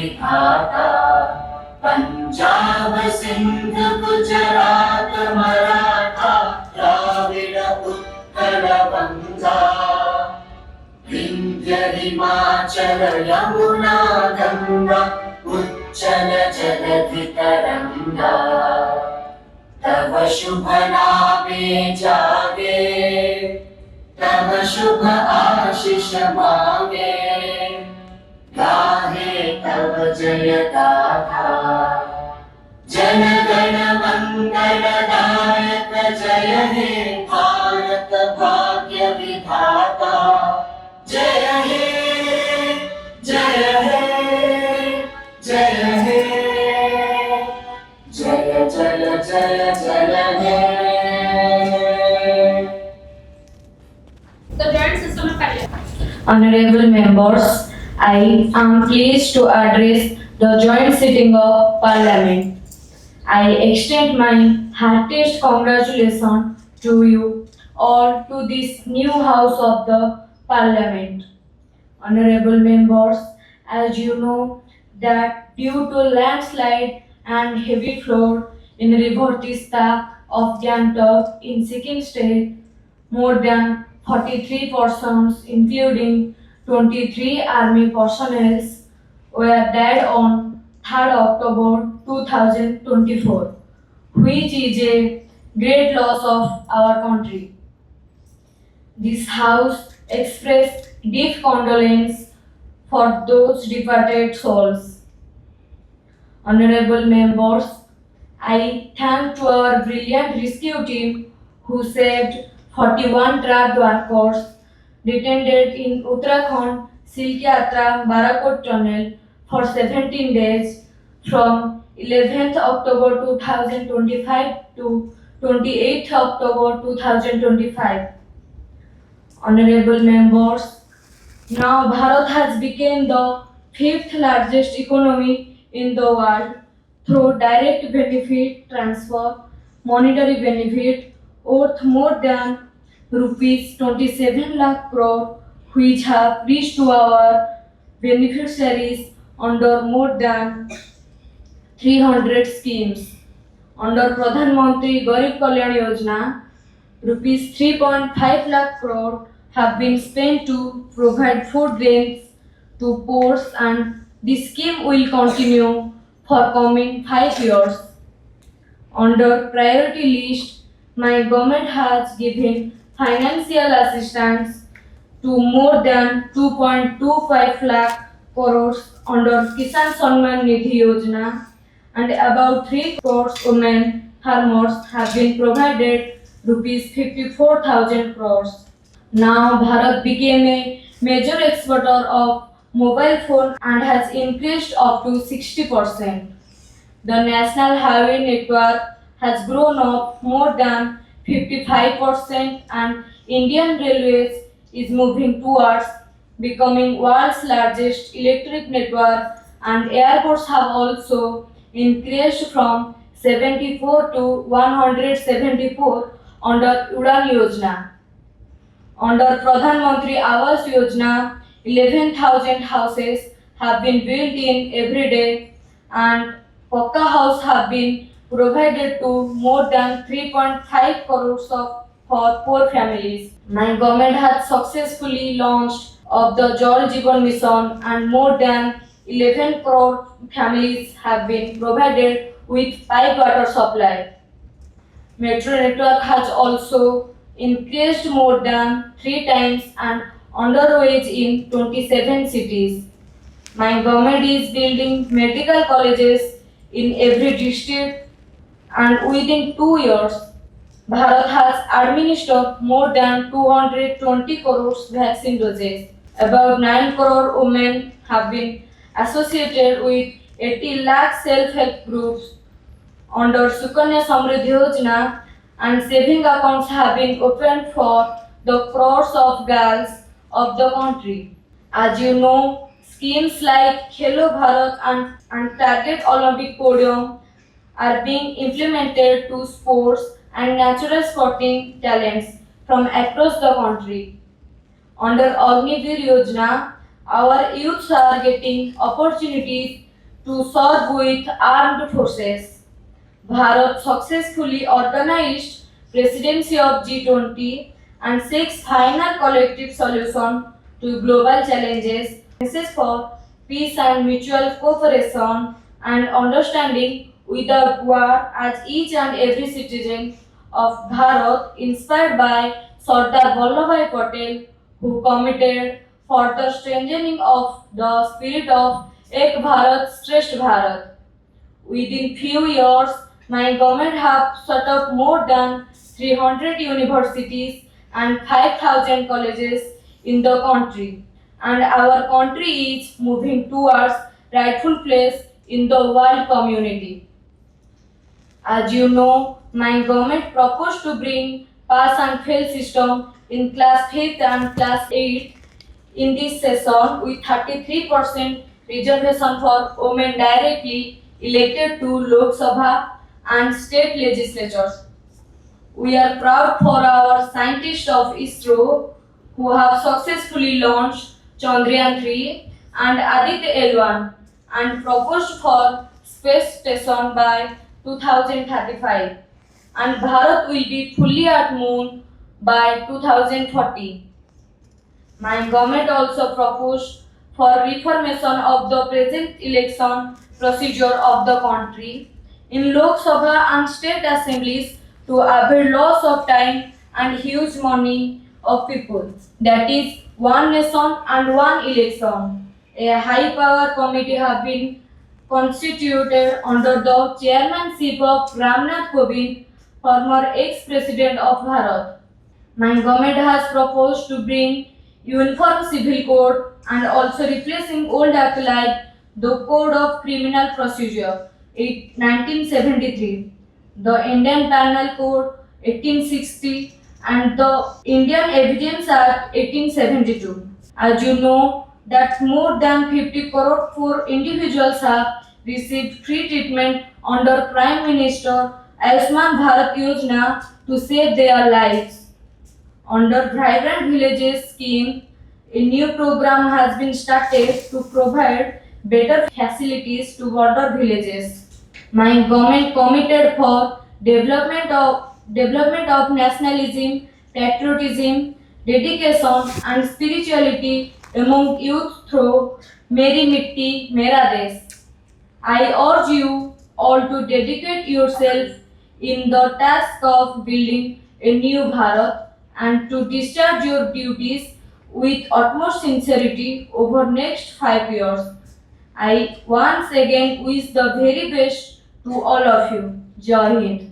विधाता पंजाब सिंध गुजरात मराठा द्राविड उत्कल बंगा विंध्य हिमाचल यमुना गंगा उच्चल जलधि तरंगा तव शुभ नामे जागे तव शुभ आशीष मांगे गाहे तव जय गाथा जन गण मंगलदायक जय हे भारत भाग्य विधाता जय हे जय हे जय हे जय जय जय जय हे। The joint system of parliament. Honorable members, I am pleased to address the joint sitting of Parliament. I extend my heartiest congratulations to you all to this new house of the Parliament. Honorable members, as you know that due to landslide and heavy flood in River Tista of Gangtok in Sikkim state, more than 43 persons, including 23 army personnel, were died on 3rd October 2024, which is a great loss of our country. This house expressed deep condolence for those departed souls. Honorable members, I thank to our brilliant rescue team who saved 41 trapped workers detained in Uttarakhand Silk Yatra Barakot Tunnel for 17 days from 11th October 2025 to 28th October 2025. Honorable members, now Bharat has become the fifth largest economy in the world through direct benefit transfer, monetary benefit worth more than rupees 27 lakh crore, which have reached to our beneficiaries under more than 300 schemes. Under Pradhan Mantri Garib Kalyan Yojana, rupees 3.5 lakh crore have been spent to provide food grains to poor, and this scheme will continue for coming 5 years. Under priority list, my government has given financial assistance to more than 2.25 lakh crores under Kisan Samman Nidhi Yojana, and about 3 crores women farmers have been provided rupees 54,000 crores. Now Bharat became a major exporter of mobile phone and has increased up to 60%. The national highway network has grown up more than 55% and Indian Railways is moving towards becoming world's largest electric network, and airports have also increased from 74 to 174 under Udan Yojana. Under Pradhan Mantri Awas Yojana, 11,000 houses have been built in every day, and Pakka house have been provided to more than 3.5 crores for poor families. My government has successfully launched of the Jal Jeevan Mission, and more than 11 crore families have been provided with pipe water supply. Metro network has also increased more than 3 times and underway in 27 cities. My government is building medical colleges in every district, and within 2 years, Bharat has administered more than 220 crores vaccine doses. About 9 crore women have been associated with 80 lakh self-help groups under Sukanya Samriddhi Yojana, and saving accounts have been opened for the crores of girls of the country. As you know, schemes like Khelo Bharat and Target Olympic Podium are being implemented to sports and natural sporting talents from across the country. Under Agniveer Yojana, our youths are getting opportunities to serve with armed forces. Bharat successfully organized presidency of G20 and seeks final collective solution to global challenges, basis for peace and mutual cooperation and understanding without war as each and every citizen of Bharat inspired by Sardar Vallabhbhai Patel who committed for the strengthening of the spirit of Ek Bharat Shresth Bharat. Within few years, my government have set up more than 300 universities and 5,000 colleges in the country. And our country is moving towards rightful place in the world community. As you know, my government proposed to bring pass and fail system in class 5th and class 8 in this session with 33% reservation for women directly elected to Lok Sabha and state legislatures. We are proud for our scientists of ISRO who have successfully launched Chandrayaan 3 and Aditya L1 and proposed for space station by 2035 and Bharat will be fully at moon by 2040. My government also proposed for reformation of the present election procedure of the country in Lok Sabha and state assemblies to avoid loss of time and huge money of people. That is one nation and one election. A high power committee have been constituted under the chairmanship of Ramnath Kovind, former ex-president of Bharat. My government has proposed to bring uniform civil code and also replacing old act like the Code of Criminal Procedure 1973, the Indian Penal Code 1860 and the Indian Evidence Act 1872. As you know that more than 50 crore poor individuals have received free treatment under Prime Minister Ayushman Bharat Yojana to save their lives. Under Vibrant Villages scheme, a new program has been started to provide better facilities to border villages. My government committed for development of nationalism, patriotism, dedication and spirituality among youth through Meri Mitti Mera Desh. I urge you all to dedicate yourself in the task of building a new Bharat and to discharge your duties with utmost sincerity over next 5 years. I once again wish the very best to all of you. Jai Hind.